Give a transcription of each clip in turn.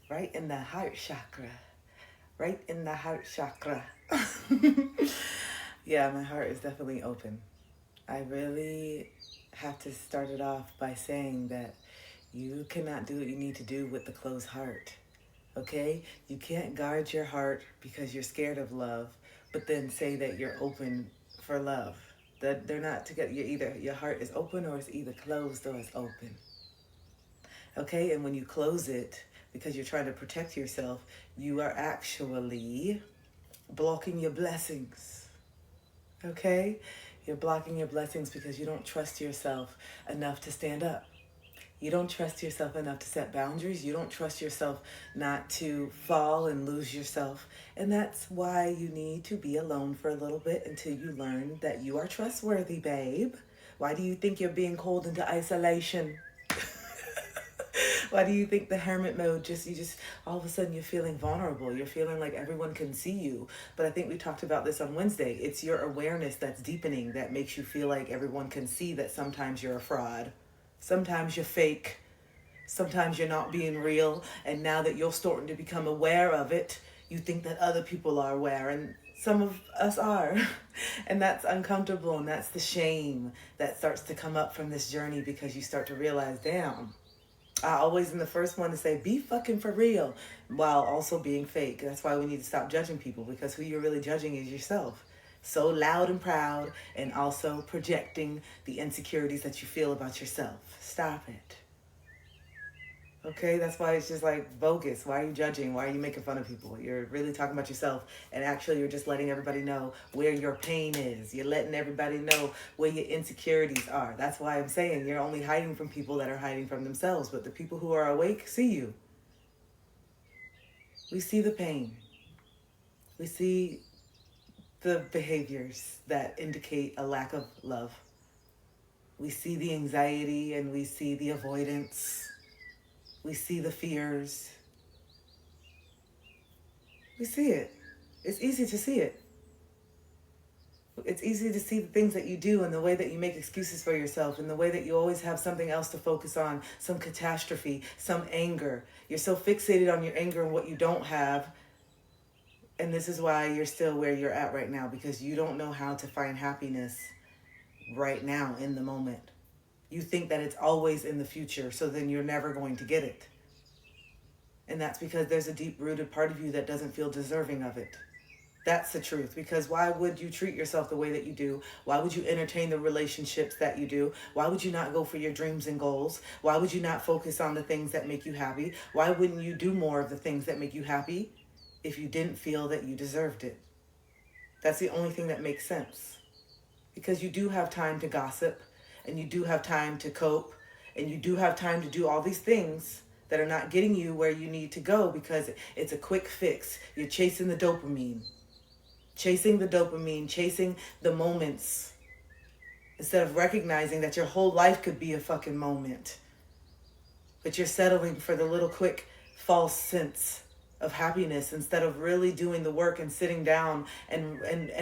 right in the heart chakra. Right in the heart chakra. Yeah, my heart is definitely open. I really have to start it off by saying that you cannot do what you need to do with the closed heart. Okay? You can't guard your heart because you're scared of love, but then say that you're open for love. That they're not together. You're either your heart is open or it's either closed or it's open. Okay? And when you close it because you're trying to protect yourself, you are actually blocking your blessings. Okay? You're blocking your blessings because you don't trust yourself enough to stand up. You don't trust yourself enough to set boundaries. You don't trust yourself not to fall and lose yourself. And that's why you need to be alone for a little bit until you learn that you are trustworthy, babe. Why do you think you're being called into isolation? Why do you think the hermit mode just all of a sudden you're feeling vulnerable? You're feeling like everyone can see you. But I think we talked about this on Wednesday. It's your awareness that's deepening that makes you feel like everyone can see that sometimes you're a fraud. Sometimes you're fake. Sometimes you're not being real. And now that you're starting to become aware of it, you think that other people are aware. And some of us are. And that's uncomfortable. And that's the shame that starts to come up from this journey because you start to realize, damn, I always am the first one to say, be fucking for real, while also being fake. That's why we need to stop judging people, because who you're really judging is yourself. So loud and proud, and also projecting the insecurities that you feel about yourself. Stop it. Okay, that's why it's just like bogus. Why are you judging? Why are you making fun of people? You're really talking about yourself, and actually you're just letting everybody know where your pain is. You're letting everybody know where your insecurities are. That's why I'm saying you're only hiding from people that are hiding from themselves, but the people who are awake see you. We see the pain. We see the behaviors that indicate a lack of love. We see the anxiety and we see the avoidance. We see the fears. We see it. It's easy to see it. It's easy to see the things that you do and the way that you make excuses for yourself and the way that you always have something else to focus on, some catastrophe, some anger. You're so fixated on your anger and what you don't have. And this is why you're still where you're at right now, because you don't know how to find happiness right now in the moment. You think that it's always in the future, so then you're never going to get it. And that's because there's a deep-rooted part of you that doesn't feel deserving of it. That's the truth. Because why would you treat yourself the way that you do? Why would you entertain the relationships that you do? Why would you not go for your dreams and goals? Why would you not focus on the things that make you happy? Why wouldn't you do more of the things that make you happy if you didn't feel that you deserved it? That's the only thing that makes sense. Because you do have time to gossip, and you do have time to cope, and you do have time to do all these things that are not getting you where you need to go because it's a quick fix. You're chasing the dopamine. Chasing the dopamine, chasing the moments, instead of recognizing that your whole life could be a fucking moment. But you're settling for the little quick false sense of happiness instead of really doing the work and sitting down and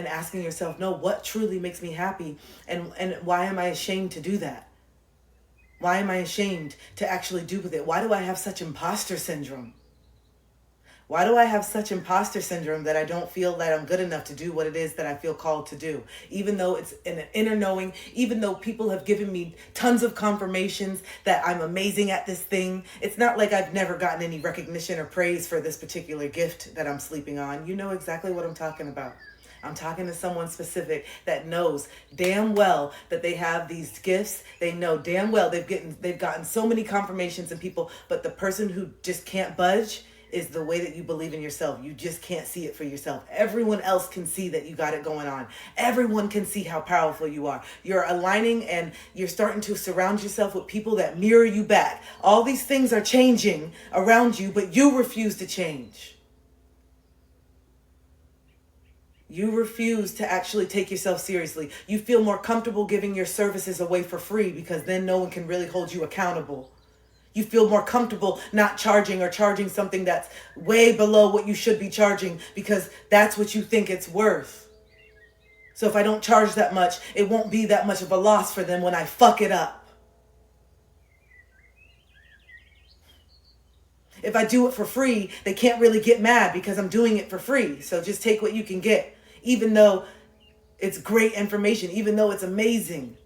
asking yourself, no, what truly makes me happy? And why am I ashamed to do that? Why am I ashamed to actually do with it? Why do I have such imposter syndrome? Why do I have such imposter syndrome that I don't feel that I'm good enough to do what it is that I feel called to do? Even though it's in an inner knowing, even though people have given me tons of confirmations that I'm amazing at this thing. It's not like I've never gotten any recognition or praise for this particular gift that I'm sleeping on. You know exactly what I'm talking about. I'm talking to someone specific that knows damn well that they have these gifts. They know damn well they've gotten so many confirmations in people, but the person who just can't budge is the way that you believe in yourself. You just can't see it for yourself. Everyone else can see that you got it going on. Everyone can see how powerful you are. You're aligning and you're starting to surround yourself with people that mirror you back. All these things are changing around you, but you refuse to change. You refuse to actually take yourself seriously. You feel more comfortable giving your services away for free because then no one can really hold you accountable. You feel more comfortable not charging or charging something that's way below what you should be charging because that's what you think it's worth. So if I don't charge that much, it won't be that much of a loss for them when I fuck it up. If I do it for free, they can't really get mad because I'm doing it for free. So just take what you can get, even though it's great information, even though it's amazing.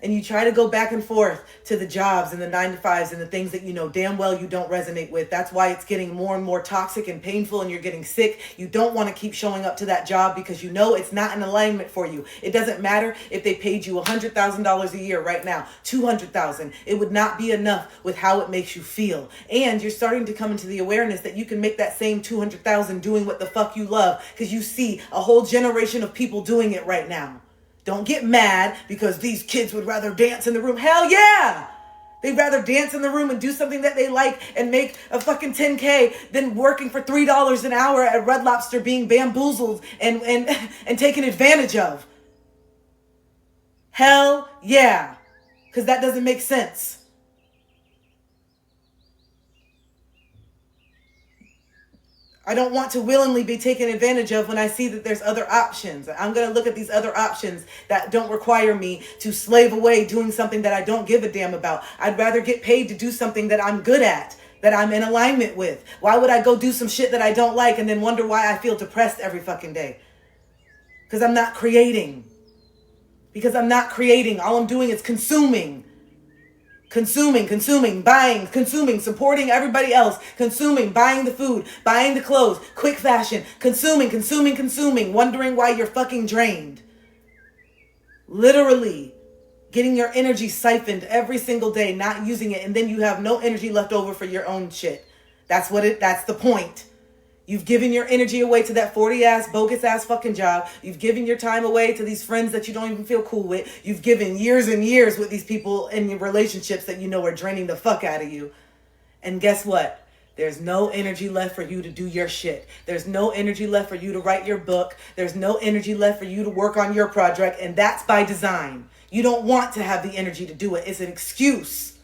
And you try to go back and forth to the jobs and the 9-to-5s and the things that you know damn well you don't resonate with. That's why it's getting more and more toxic and painful and you're getting sick. You don't want to keep showing up to that job because you know it's not in alignment for you. It doesn't matter if they paid you $100,000 a year right now, $200,000. It would not be enough with how it makes you feel. And you're starting to come into the awareness that you can make that same $200,000 doing what the fuck you love because you see a whole generation of people doing it right now. Don't get mad because these kids would rather dance in the room. Hell yeah! They'd rather dance in the room and do something that they like and make a fucking 10K than working for $3 an hour at Red Lobster being bamboozled and taken advantage of. Hell yeah! Because that doesn't make sense. I don't want to willingly be taken advantage of when I see that there's other options. I'm going to look at these other options that don't require me to slave away doing something that I don't give a damn about. I'd rather get paid to do something that I'm good at, that I'm in alignment with. Why would I go do some shit that I don't like and then wonder why I feel depressed every fucking day? Because I'm not creating. All I'm doing is consuming. Consuming, buying, consuming, supporting everybody else, consuming, buying the food, buying the clothes, quick fashion, consuming, wondering why you're fucking drained. Literally getting your energy siphoned every single day, not using it, and then you have no energy left over for your own shit. That's the point. You've given your energy away to that 40-ass, bogus-ass fucking job. You've given your time away to these friends that you don't even feel cool with. You've given years and years with these people in your relationships that you know are draining the fuck out of you. And guess what? There's no energy left for you to do your shit. There's no energy left for you to write your book. There's no energy left for you to work on your project. And that's by design. You don't want to have the energy to do it. It's an excuse.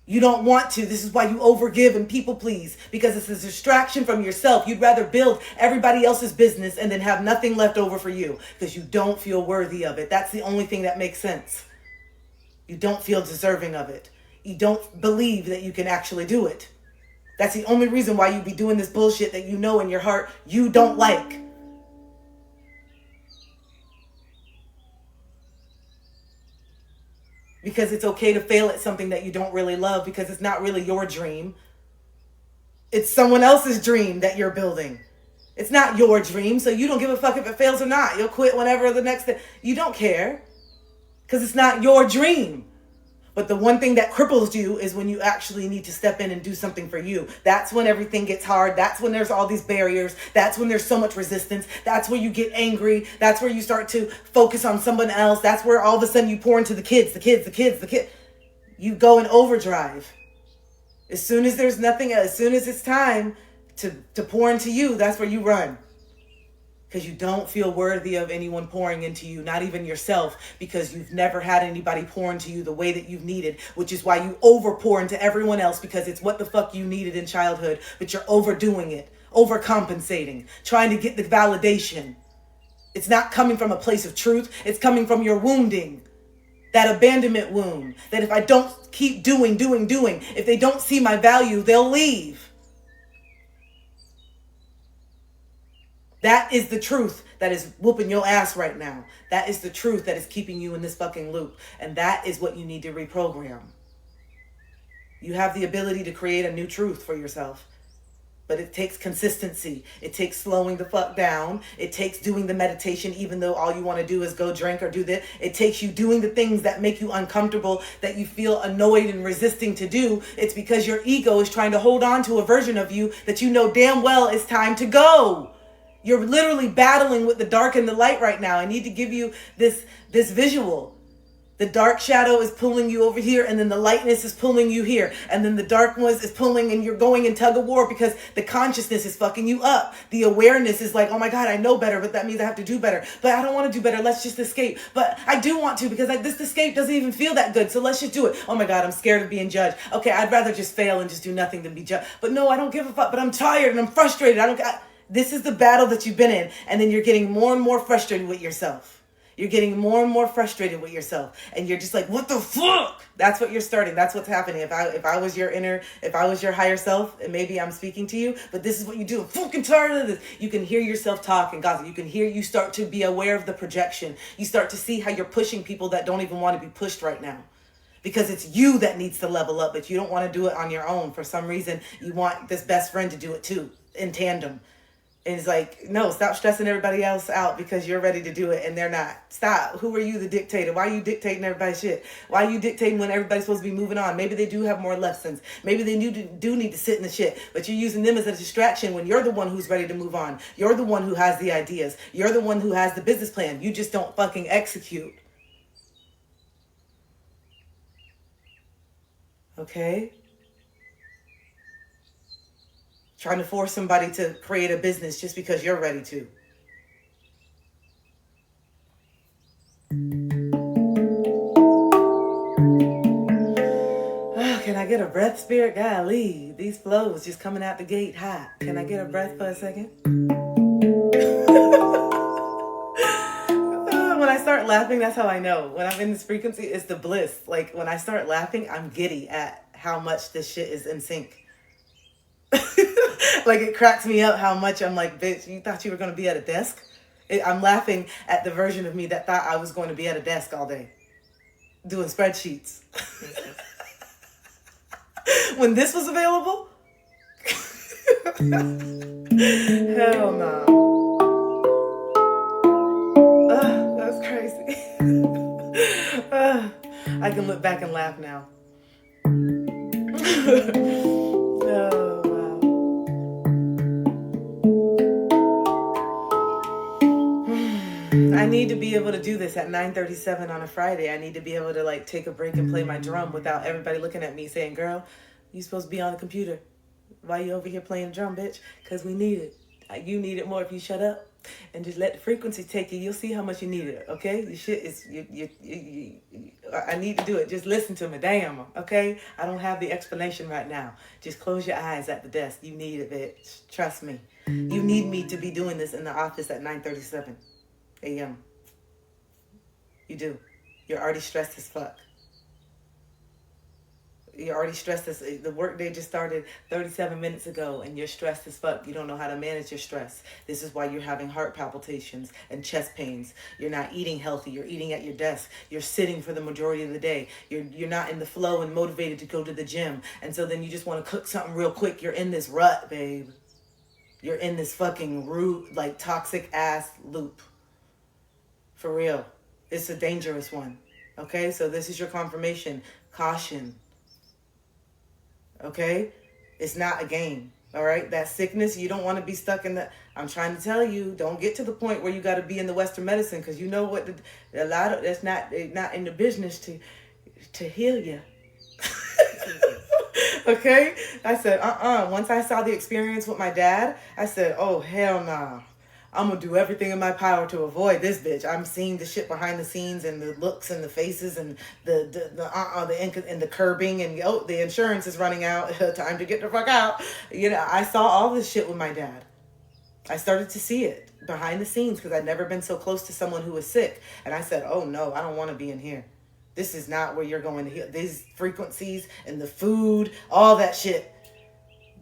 You don't want to. This is why you overgive and people please, because it's a distraction from yourself. You'd rather build everybody else's business and then have nothing left over for you because you don't feel worthy of it. That's the only thing that makes sense. You don't feel deserving of it. You don't believe that you can actually do it. That's the only reason why you be doing this bullshit that you know in your heart you don't like. Because it's okay to fail at something that you don't really love because it's not really your dream. It's someone else's dream that you're building. It's not your dream, so you don't give a fuck if it fails or not. You'll quit whenever the next day. You don't care because it's not your dream. But the one thing that cripples you is when you actually need to step in and do something for you. That's when everything gets hard. That's when there's all these barriers. That's when there's so much resistance. That's where you get angry. That's where you start to focus on someone else. That's where all of a sudden you pour into the kids. You go in overdrive. As soon as there's nothing else, as soon as it's time to pour into you, that's where you run. Because you don't feel worthy of anyone pouring into you, not even yourself, because you've never had anybody pour into you the way that you've needed, which is why you over pour into everyone else because it's what the fuck you needed in childhood, but you're overdoing it, overcompensating, trying to get the validation. It's not coming from a place of truth. It's coming from your wounding, that abandonment wound, that if I don't keep doing, if they don't see my value, they'll leave. That is the truth that is whooping your ass right now. That is the truth that is keeping you in this fucking loop. And that is what you need to reprogram. You have the ability to create a new truth for yourself. But it takes consistency. It takes slowing the fuck down. It takes doing the meditation even though all you want to do is go drink or do this. It takes you doing the things that make you uncomfortable, that you feel annoyed and resisting to do. It's because your ego is trying to hold on to a version of you that you know damn well it's time to go. You're literally battling with the dark and the light right now. I need to give you this visual. The dark shadow is pulling you over here, and then the lightness is pulling you here. And then the darkness is pulling, and you're going in tug of war because the consciousness is fucking you up. The awareness is like, oh my God, I know better, but that means I have to do better. But I don't want to do better. Let's just escape. But I do want to because this escape doesn't even feel that good. So let's just do it. Oh my God, I'm scared of being judged. Okay, I'd rather just fail and just do nothing than be judged. But no, I don't give a fuck. But I'm tired and I'm frustrated. This is the battle that you've been in. And then you're getting more and more frustrated with yourself. You're getting more and more frustrated with yourself, and you're just like, what the fuck? That's what you're starting. That's what's happening. If I was your higher self, and maybe I'm speaking to you, but this is what you do. I'm fucking tired of this. You can hear yourself talk and gossip. You start to be aware of the projection. You start to see how you're pushing people that don't even want to be pushed right now. Because it's you that needs to level up, but you don't want to do it on your own. For some reason, you want this best friend to do it too, in tandem. And it's like, no, stop stressing everybody else out because you're ready to do it and they're not. Stop. Who are you, the dictator? Why are you dictating everybody's shit? Why are you dictating when everybody's supposed to be moving on? Maybe they do have more lessons. Maybe they do need to sit in the shit, but you're using them as a distraction when you're the one who's ready to move on. You're the one who has the ideas. You're the one who has the business plan. You just don't fucking execute. Okay? Trying to force somebody to create a business just because you're ready to. Oh, can I get a breath, Spirit? Golly, these flows just coming out the gate hot. Can I get a breath for a second? When I start laughing, that's how I know. When I'm in this frequency, it's the bliss. Like, when I start laughing, I'm giddy at how much this shit is in sync. Like, it cracks me up how much I'm like, bitch, you thought you were going to be at a desk? I'm laughing at the version of me that thought I was going to be at a desk all day doing spreadsheets. When this was available? Hell no. That's crazy. I can look back and laugh now. Oh, wow. I need to be able to do this at 9:37 on a Friday. I need to be able to like take a break and play my drum without everybody looking at me saying, girl, you supposed to be on the computer. Why you over here playing drum, bitch? Because we need it. You need it more if you shut up and just let the frequency take you. You'll see how much you need it, okay? Your shit is, I need to do it. Just listen to me, damn, okay? I don't have the explanation right now. Just close your eyes at the desk. You need it, bitch. Trust me. You need me to be doing this in the office at 9:37 a.m. You do. You're already stressed as fuck. You're already stressed as the work day just started 37 minutes ago and you're stressed as fuck. You don't know how to manage your stress. This is why you're having heart palpitations and chest pains. You're not eating healthy. You're eating at your desk. You're sitting for the majority of the day. You're not in the flow and motivated to go to the gym. And so then you just want to cook something real quick. You're in this rut, babe. You're in this fucking like toxic ass loop. For real. It's a dangerous one. Okay? So this is your confirmation. Caution. Okay? It's not a game. All right? That sickness, you don't want to be stuck in the... I'm trying to tell you, don't get to the point where you got to be in the Western medicine because you know what... a lot of... That's not in the business to heal you. Okay? I said, Once I saw the experience with my dad, I said, oh, hell nah. I'm going to do everything in my power to avoid this bitch. I'm seeing the shit behind the scenes and the looks and the faces and the curbing and the insurance is running out. Time to get the fuck out. You know, I saw all this shit with my dad. I started to see it behind the scenes because I'd never been so close to someone who was sick. And I said, oh no, I don't want to be in here. This is not where you're going to heal. These frequencies and the food, all that shit.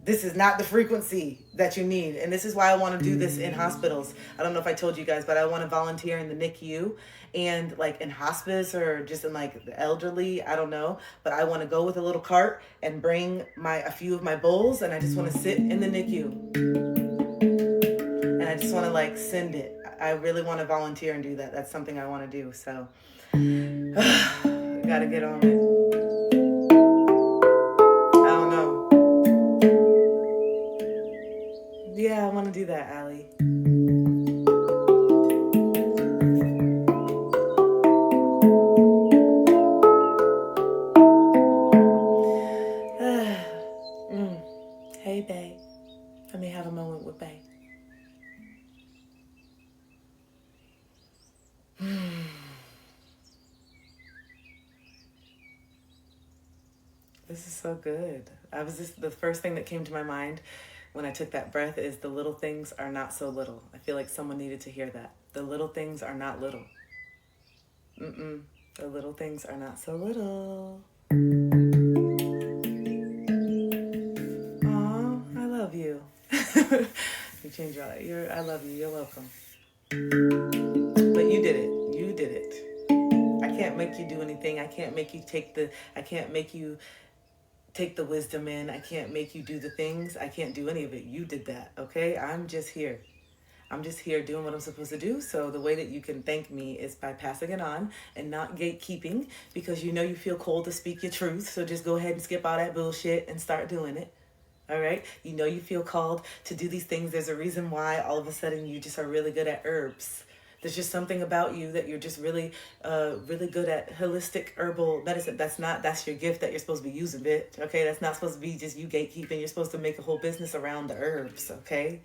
This is not the frequency that you need. And this is why I want to do this in hospitals. I don't know if I told you guys, but I want to volunteer in the NICU and like in hospice or just in like the elderly. I don't know. But I want to go with a little cart and bring a few of my bowls. And I just want to sit in the NICU. And I just want to like send it. I really want to volunteer and do that. That's something I want to do. So I got to get on it. Yeah, I want to do that, Allie. Hey, babe. Let me have a moment with babe. This is so good. The first thing that came to my mind when I took that breath is the little things are not so little. I feel like someone needed to hear that. The little things are not little. The little things are not so little. Aw, I love you. You change your. I love you. You're welcome. But you did it. You did it. I can't make you do anything. I can't make you take the. I can't make you take the wisdom in. I can't make you do the things. I can't do any of it. You did that. Okay. I'm just here. I'm just here doing what I'm supposed to do. So the way that you can thank me is by passing it on and not gatekeeping, because you know you feel cold to speak your truth. So just go ahead and skip all that bullshit and start doing it. All right. You know you feel called to do these things. There's a reason why all of a sudden you just are really good at herbs. There's just something about you that you're just really good at holistic herbal medicine. That's your gift that you're supposed to be using, bitch. Okay, that's not supposed to be just you gatekeeping. You're supposed to make a whole business around the herbs. Okay,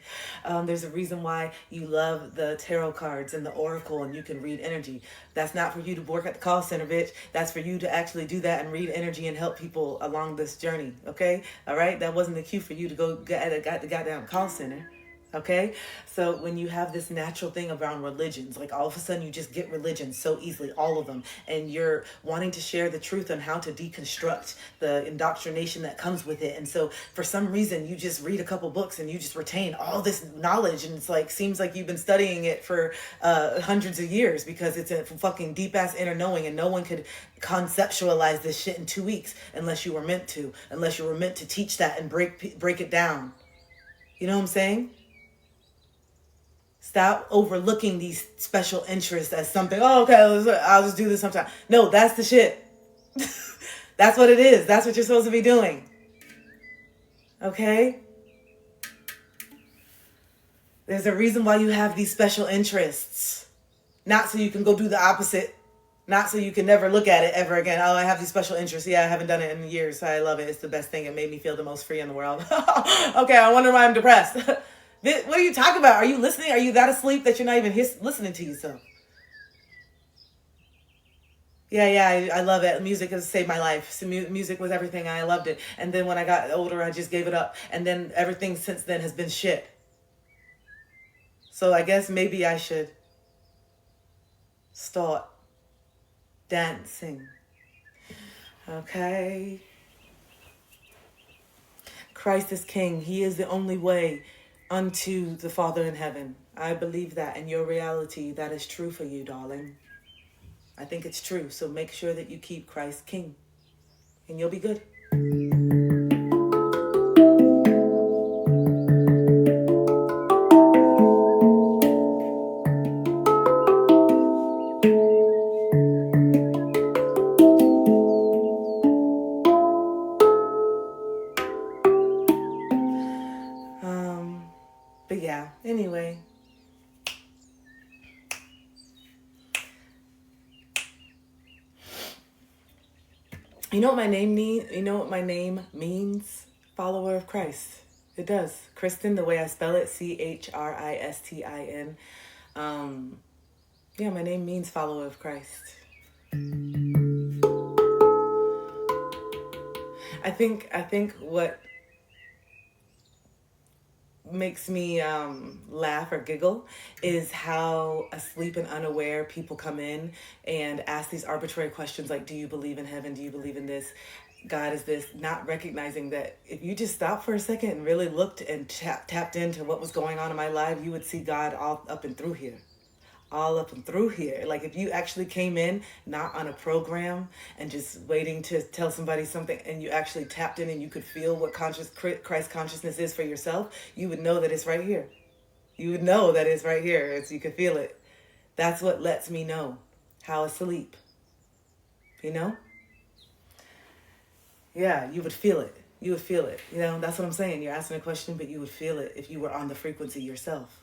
there's a reason why you love the tarot cards and the oracle, and you can read energy. That's not for you to work at the call center, bitch. That's for you to actually do that and read energy and help people along this journey. Okay, all right. That wasn't the cue for you to go get the goddamn call center. Okay, so when you have this natural thing around religions, like all of a sudden you just get religions so easily, all of them, and you're wanting to share the truth on how to deconstruct the indoctrination that comes with it. And so for some reason you just read a couple books and you just retain all this knowledge, and it's like seems like you've been studying it for hundreds of years, because it's a fucking deep ass inner knowing, and no one could conceptualize this shit in 2 weeks unless you were meant to teach that and break it down. You know what I'm saying? Stop overlooking these special interests as something, oh, okay, I'll just do this sometime. No, that's the shit. That's what it is. That's what you're supposed to be doing. Okay? There's a reason why you have these special interests. Not so you can go do the opposite. Not so you can never look at it ever again. Oh, I have these special interests. Yeah, I haven't done it in years. I love it. It's the best thing. It made me feel the most free in the world. Okay, I wonder why I'm depressed. What are you talking about? Are you listening? Are you that asleep that you're not even listening to yourself? Yeah, I love it. Music has saved my life. So music was everything. I loved it. And then when I got older, I just gave it up. And then everything since then has been shit. So I guess maybe I should start dancing. Okay. Christ is King. He is the only way unto the Father in heaven. I believe that in your reality, that is true for you, darling. I think it's true. So make sure that you keep Christ King, and you'll be good. But yeah, anyway. You know what my name means? You know what my name means? Follower of Christ. It does. Kristen, the way I spell it, Christin. Yeah, my name means follower of Christ. I think what makes me laugh or giggle is how asleep and unaware people come in and ask these arbitrary questions like, do you believe in heaven? Do you believe in this? God is this? Not recognizing that if you just stopped for a second and really looked and tapped into what was going on in my life, you would see God all up and through here. All up and through here. Like if you actually came in not on a program and just waiting to tell somebody something, and you actually tapped in and you could feel what Christ consciousness is for yourself, you would know that it's right here. You would know that it's right here. You could feel it. That's what lets me know how asleep. You know? Yeah, you would feel it. You would feel it. You know, that's what I'm saying. You're asking a question, but you would feel it if you were on the frequency yourself.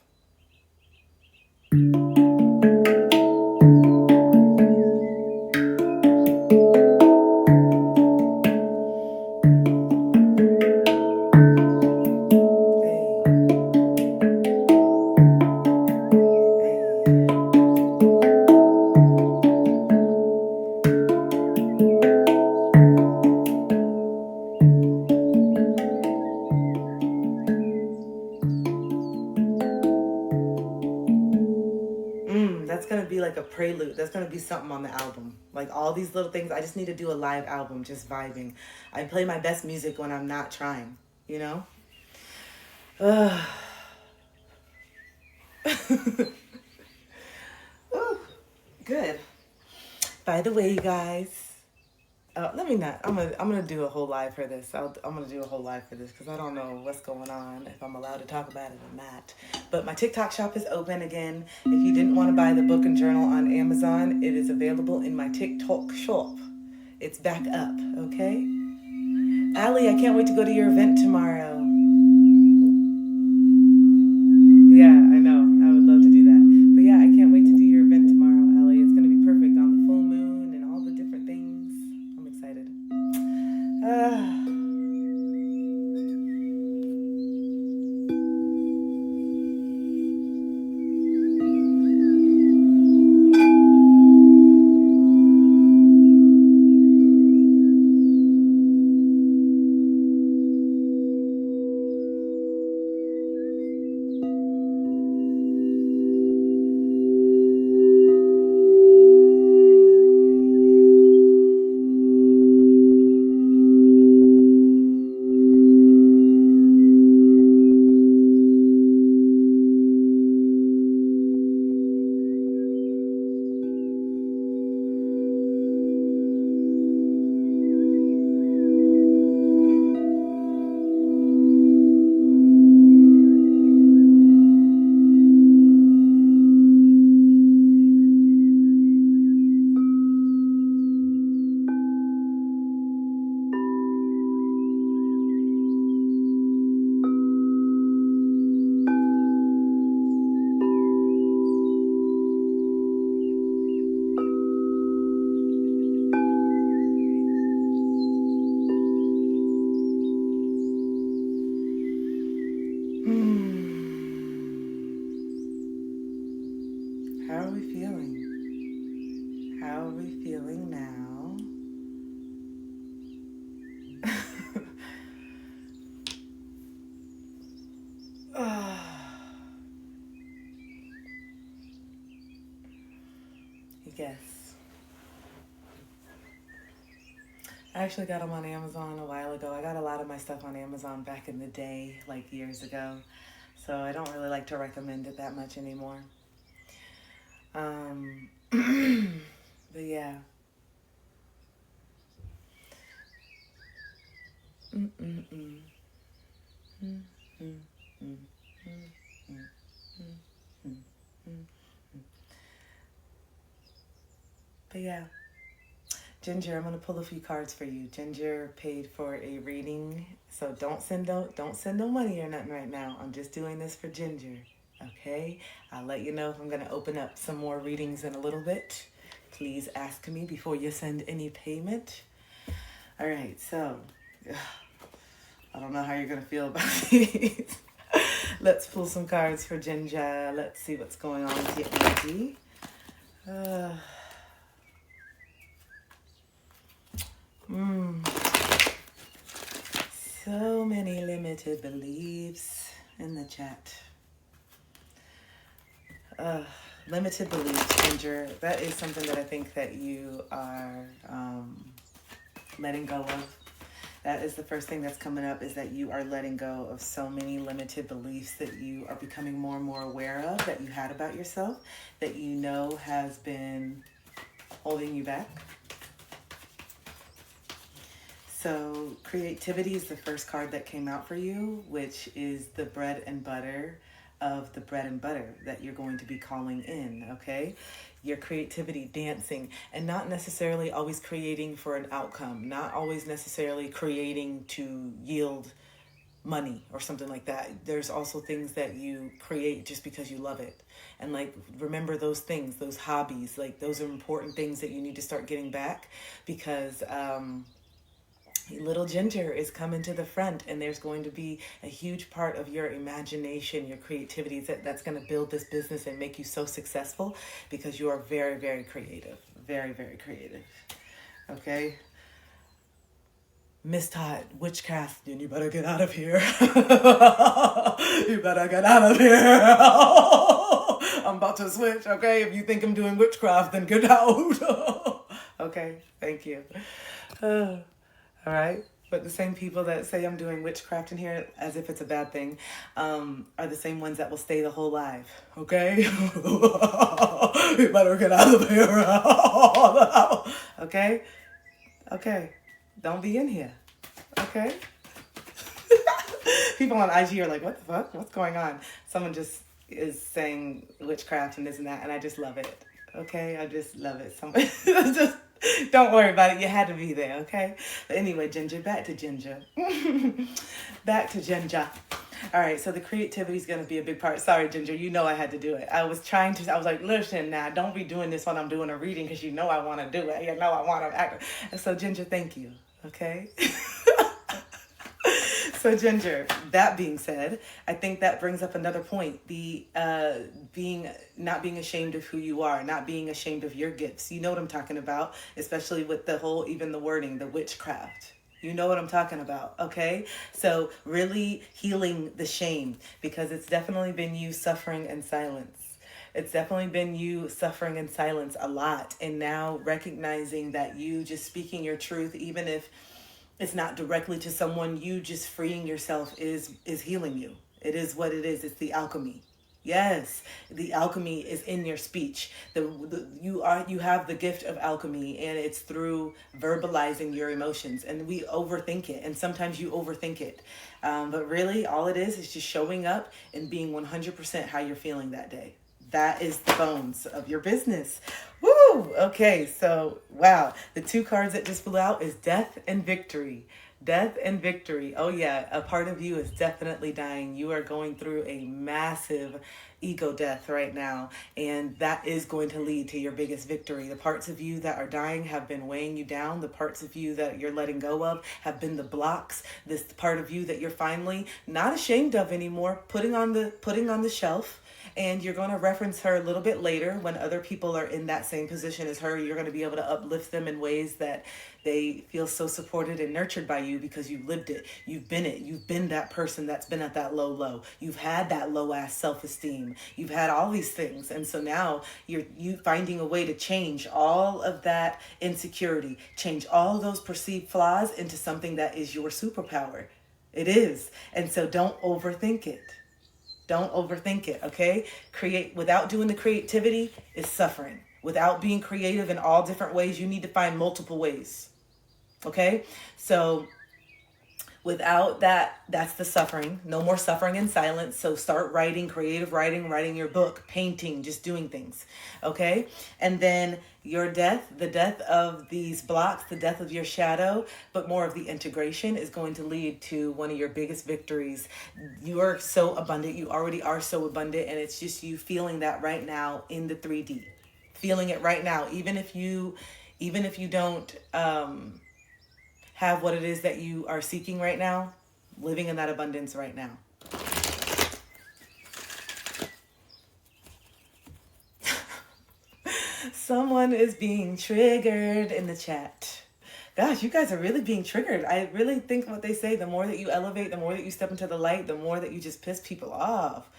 like a prelude. That's going to be something on the album. Like all these little things. I just need to do a live album, just vibing. I play my best music when I'm not trying, you know? Ooh, good. By the way, you guys, let me not. I'm gonna do a whole live for this. I'm gonna do a whole live for this because I don't know what's going on, if I'm allowed to talk about it or not. But my TikTok shop is open again. If you didn't want to buy the book and journal on Amazon, it is available in my TikTok shop. It's back up, okay? Allie, I can't wait to go to your event tomorrow. Yeah, I know. I would love to do that. But yeah, I can't wait to do your event tomorrow, Allie. It's gonna be perfect on the full moon and all the different things. I'm excited. How are we feeling? How are we feeling now? Yes. I actually got them on Amazon a while ago. I got a lot of my stuff on Amazon back in the day, like years ago. So I don't really like to recommend it that much anymore. But yeah. But yeah. Ginger, I'm gonna pull a few cards for you. Ginger paid for a reading, so don't send no money or nothing right now. I'm just doing this for Ginger. Okay? I'll let you know if I'm gonna open up some more readings in a little bit. Please ask me before you send any payment. All right, so I don't know how you're gonna feel about these. Let's pull some cards for Ginger. Let's see what's going on with your energy. So many limited beliefs in the chat. Limited beliefs, Ginger. That is something that I think that you are letting go of. That is the first thing that's coming up, is that you are letting go of so many limited beliefs that you are becoming more and more aware of, that you had about yourself, that you know has been holding you back. So creativity is the first card that came out for you, which is the bread and butter of the bread and butter that you're going to be calling in, okay? Your creativity, dancing, and not necessarily always creating for an outcome, not always necessarily creating to yield money or something like that. There's also things that you create just because you love it. And like, remember those things, those hobbies, like those are important things that you need to start getting back, because little Ginger is coming to the front, and there's going to be a huge part of your imagination, your creativity that's going to build this business and make you so successful, because you are very, very creative. Very, very creative. Okay? Miss Todd, witchcraft, and you better get out of here. You better get out of here. I'm I'm about to switch, okay? If you think I'm doing witchcraft, then get out. Okay, thank you. All right. But the same people that say I'm doing witchcraft in here as if it's a bad thing are the same ones that will stay the whole life, okay? You better get out of here. Okay? Okay. Don't be in here. Okay? People on IG are like, what the fuck? What's going on? Someone just is saying witchcraft and this and that, and I just love it. Okay? I just love it. Someone just don't worry about it. You had to be there, okay? But anyway, Ginger, back to Ginger. Back to Ginger. All right, so the creativity is going to be a big part. Sorry, Ginger, you know I had to do it. I was like, listen, now, don't be doing this when I'm doing a reading because you know I want to do it. You know I want to act. And so, Ginger, thank you, okay? So, Ginger, that being said, I think that brings up another point. The not being ashamed of who you are, not being ashamed of your gifts. You know what I'm talking about, especially with the whole, even the wording, the witchcraft. You know what I'm talking about, okay? So really healing the shame, because it's definitely been you suffering in silence. It's definitely been you suffering in silence a lot. And now recognizing that you just speaking your truth, even if it's not directly to someone, you just freeing yourself is healing you. It is what it is. It's the alchemy. Yes, the alchemy is in your speech. You have the gift of alchemy, and it's through verbalizing your emotions. And we overthink it, and sometimes you overthink it. But really, all it is just showing up and being 100% how you're feeling that day. That is the bones of your business. Woo! Okay, so wow, the two cards that just flew out is death and victory. Death and victory. Oh yeah, a part of you is definitely dying. You are going through a massive ego death right now, and that is going to lead to your biggest victory. The parts of you that are dying have been weighing you down. The parts of you that you're letting go of have been the blocks. This part of you that you're finally not ashamed of anymore, putting on the shelf. And you're going to reference her a little bit later when other people are in that same position as her. You're going to be able to uplift them in ways that they feel so supported and nurtured by you because you've lived it. You've been it. You've been that person that's been at that low. You've had that low ass self-esteem. You've had all these things. And so now you finding a way to change all of that insecurity, change all those perceived flaws into something that is your superpower. It is. And so don't overthink it. Don't overthink it, okay? Create without doing the creativity is suffering. Without being creative in all different ways, you need to find multiple ways, okay? So without that, that's the suffering. No more suffering in silence. So start writing, creative writing, writing your book, painting, just doing things, okay? And then your death, the death of these blocks, the death of your shadow, but more of the integration is going to lead to one of your biggest victories. You are so abundant. You already are so abundant. And it's just you feeling that right now in the 3D, feeling it right now. Even if you don't have what it is that you are seeking right now, living in that abundance right now. Someone is being triggered in the chat. Gosh, you guys are really being triggered. I really think what they say, the more that you elevate, the more that you step into the light, the more that you just piss people off.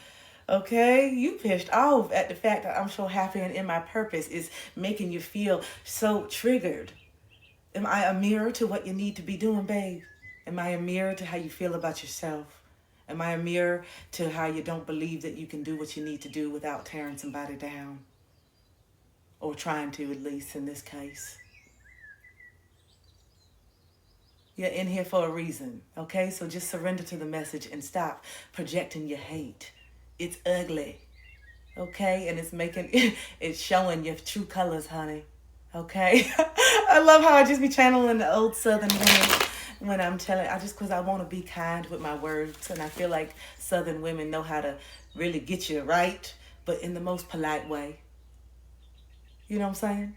Okay? You pissed off at the fact that I'm so happy and in my purpose is making you feel so triggered. Am I a mirror to what you need to be doing, babe? Am I a mirror to how you feel about yourself? Am I a mirror to how you don't believe that you can do what you need to do without tearing somebody down? Or trying to, at least in this case. You're in here for a reason, okay? So just surrender to the message and stop projecting your hate. It's ugly, okay? And it's showing your true colors, honey, okay? I love how I just be channeling the old Southern women when I'm telling, because I want to be kind with my words. And I feel like Southern women know how to really get you right, but in the most polite way. You know what I'm saying?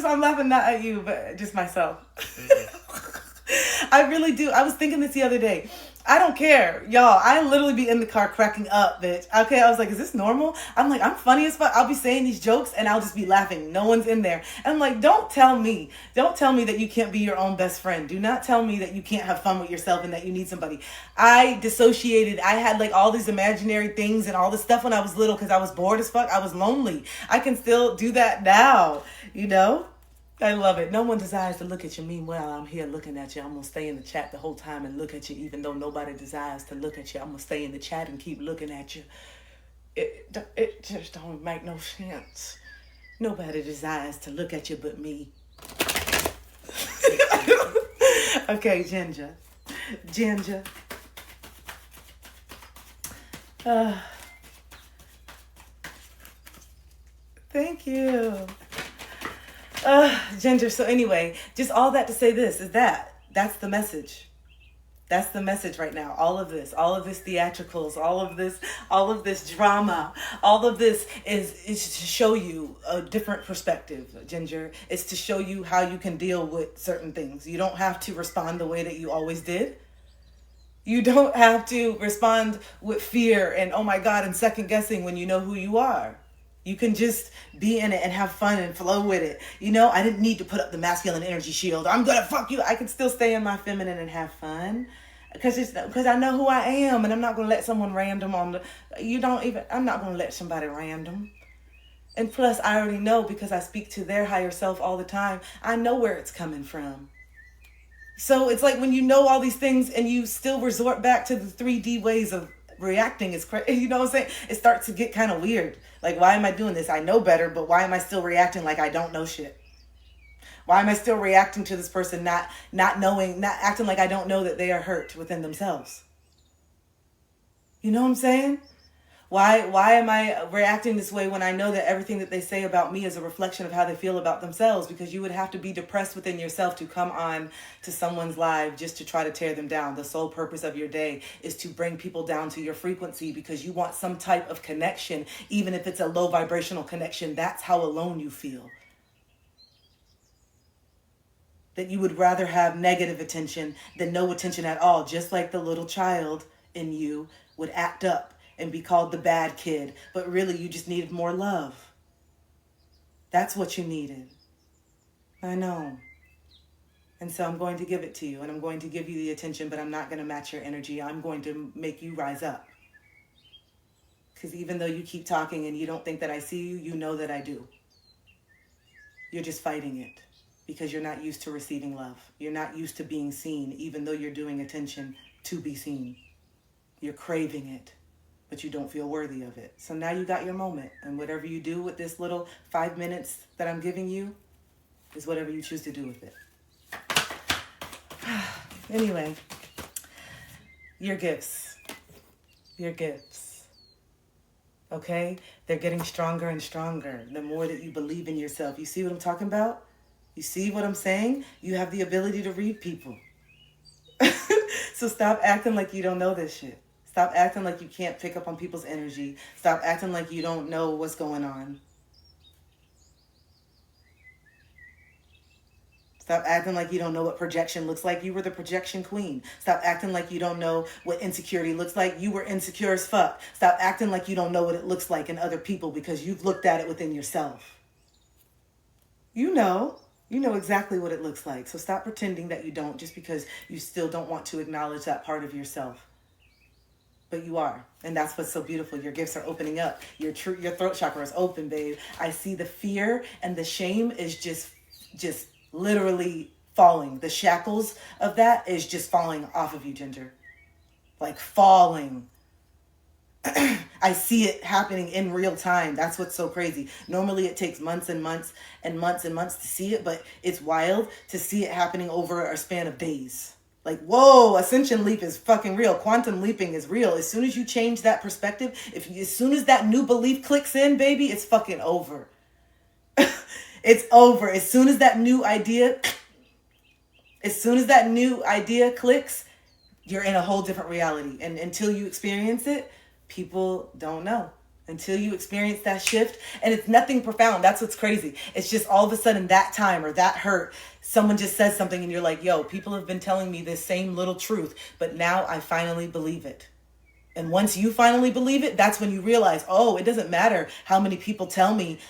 I'm laughing not at you, but just myself. I really do. I was thinking this the other day. I don't care. Y'all, I literally be in the car cracking up, bitch. Okay, I was like, is this normal? I'm like, I'm funny as fuck. I'll be saying these jokes and I'll just be laughing. No one's in there. And I'm like, don't tell me that you can't be your own best friend. Do not tell me that you can't have fun with yourself and that you need somebody. I dissociated. I had like all these imaginary things and all this stuff when I was little because I was bored as fuck. I was lonely. I can still do that now, you know? I love it. No one desires to look at you. Meanwhile, I'm here looking at you. I'm going to stay in the chat the whole time and look at you, even though nobody desires to look at you. I'm going to stay in the chat and keep looking at you. It just don't make no sense. Nobody desires to look at you but me. Okay, Ginger. Ginger. Thank you. Ginger, so anyway, just all that to say this is that's the message. That's the message right now. All of this theatricals, all of this drama, all of this is to show you a different perspective, Ginger. It's to show you how you can deal with certain things. You don't have to respond the way that you always did. You don't have to respond with fear and, oh my God, and second guessing when you know who you are. You can just be in it and have fun and flow with it. You know, I didn't need to put up the masculine energy shield. I'm going to fuck you. I can still stay in my feminine and have fun. Because I know who I am, and I'm not going to let someone random I'm not going to let somebody random. And plus, I already know because I speak to their higher self all the time. I know where it's coming from. So it's like when you know all these things and you still resort back to the 3D ways of reacting is crazy. You know what I'm saying? It starts to get kind of weird. Like, why am I doing this? I know better, but why am I still reacting like I don't know shit? Why am I still reacting to this person not knowing, not acting like I don't know that they are hurt within themselves? You know what I'm saying? Why am I reacting this way when I know that everything that they say about me is a reflection of how they feel about themselves? Because you would have to be depressed within yourself to come on to someone's live just to try to tear them down. The sole purpose of your day is to bring people down to your frequency because you want some type of connection, even if it's a low vibrational connection. That's how alone you feel. That you would rather have negative attention than no attention at all, just like the little child in you would act up and be called the bad kid, but really you just needed more love. That's what you needed. I know. And so I'm going to give it to you, and I'm going to give you the attention, but I'm not going to match your energy. I'm going to make you rise up. Because even though you keep talking and you don't think that I see you, you know that I do. You're just fighting it because you're not used to receiving love. You're not used to being seen, even though you're doing attention to be seen. You're craving it, but you don't feel worthy of it. So now you got your moment, and whatever you do with this little 5 minutes that I'm giving you is whatever you choose to do with it. Anyway, your gifts. Okay? They're getting stronger and stronger the more that you believe in yourself. You see what I'm talking about? You see what I'm saying? You have the ability to read people. So stop acting like you don't know this shit. Stop acting like you can't pick up on people's energy. Stop acting like you don't know what's going on. Stop acting like you don't know what projection looks like. You were the projection queen. Stop acting like you don't know what insecurity looks like. You were insecure as fuck. Stop acting like you don't know what it looks like in other people because you've looked at it within yourself. You know exactly what it looks like. So stop pretending that you don't just because you still don't want to acknowledge that part of yourself. But you are. And that's what's so beautiful. Your gifts are opening up. Your throat chakra is open, babe. I see the fear and the shame is just literally falling. The shackles of that is just falling off of you, Ginger. Like falling. I see it happening in real time. That's what's so crazy. Normally it takes months and months and months and months to see it, but it's wild to see it happening over a span of days. Like, whoa, ascension leap is fucking real. Quantum leaping is real. As soon as you change that perspective, as soon as that new belief clicks in, baby, it's fucking over. It's over. As soon as that new idea clicks, you're in a whole different reality. And until you experience it, people don't know. Until you experience that shift. And it's nothing profound. That's what's crazy. It's just all of a sudden that time or that hurt, someone just says something and you're like, yo, people have been telling me this same little truth, but now I finally believe it. And once you finally believe it, that's when you realize, oh, it doesn't matter how many people tell me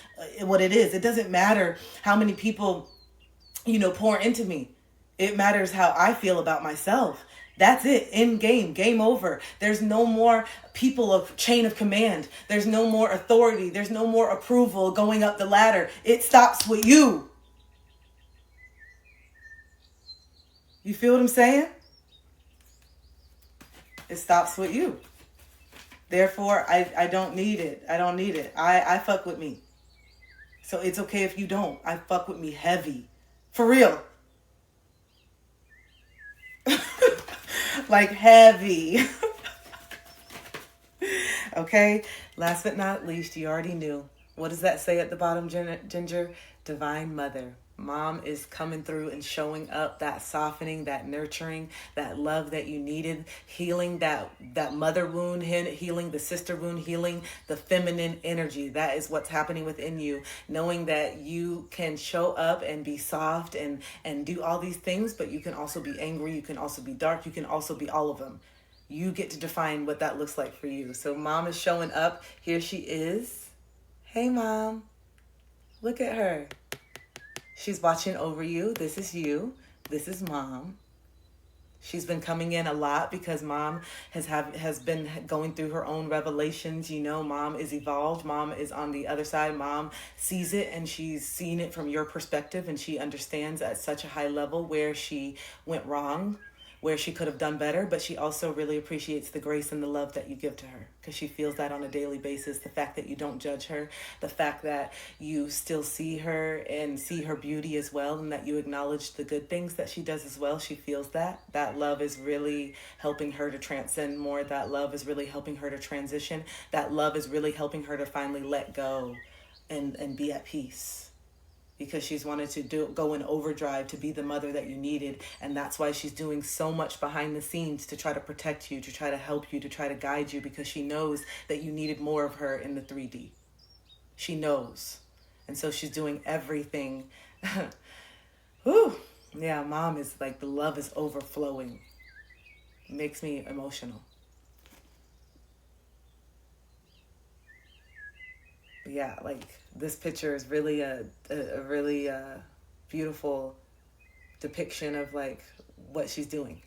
what it is. It doesn't matter how many people, pour into me. It matters how I feel about myself. That's it. End game. Game over. There's no more people of chain of command. There's no more authority. There's no more approval going up the ladder. It stops with you. You feel what I'm saying? It stops with you. Therefore, I don't need it. I don't need it. I fuck with me. So it's okay if you don't. I fuck with me heavy. For real. Like heavy. Okay. Last but not least, you already knew. What does that say at the bottom, Ginger? Divine Mother. Mom is coming through and showing up, that softening, that nurturing, that love that you needed, healing that mother wound, healing the sister wound, healing the feminine energy. That is what's happening within you. Knowing that you can show up and be soft and do all these things, but you can also be angry. You can also be dark. You can also be all of them. You get to define what that looks like for you. So Mom is showing up. Here she is. Hey, Mom. Look at her. She's watching over you. This is you. This is Mom. She's been coming in a lot because Mom has been going through her own revelations. Mom is evolved. Mom is on the other side. Mom sees it and she's seen it from your perspective, and she understands at such a high level where she went wrong, where she could have done better, but she also really appreciates the grace and the love that you give to her because she feels that on a daily basis. The fact that you don't judge her, the fact that you still see her and see her beauty as well, and that you acknowledge the good things that she does as well. She feels that. That love is really helping her to transcend more. That love is really helping her to transition. That love is really helping her to finally let go and be at peace. Because she's wanted to go in overdrive to be the mother that you needed. And that's why she's doing so much behind the scenes to try to protect you, to try to help you, to try to guide you, because she knows that you needed more of her in the 3D. She knows. And so she's doing everything. Whew. Yeah, Mom is like, the love is overflowing. It makes me emotional. Yeah, like this picture is really a really beautiful depiction of like what she's doing.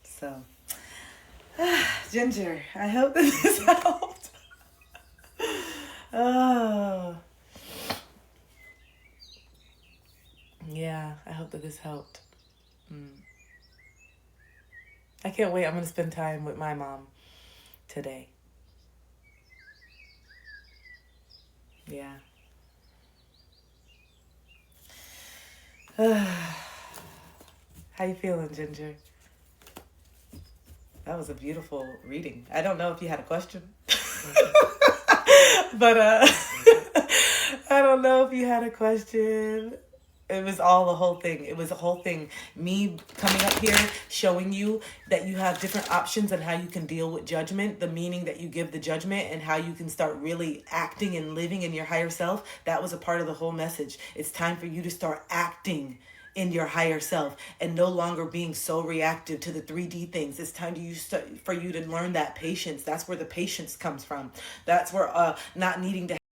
So, Ginger, I hope this helped. Oh, yeah, I hope that this helped. I can't wait. I'm going to spend time with my mom today. Yeah. How you feeling, Ginger? That was a beautiful reading. I don't know if you had a question. But I don't know if you had a question. It was all the whole thing. It was a whole thing. Me coming up here, showing you that you have different options and how you can deal with judgment, the meaning that you give the judgment, and how you can start really acting and living in your higher self. That was a part of the whole message. It's time for you to start acting in your higher self and no longer being so reactive to the 3D things. It's time for you to learn that patience. That's where the patience comes from. That's where not needing to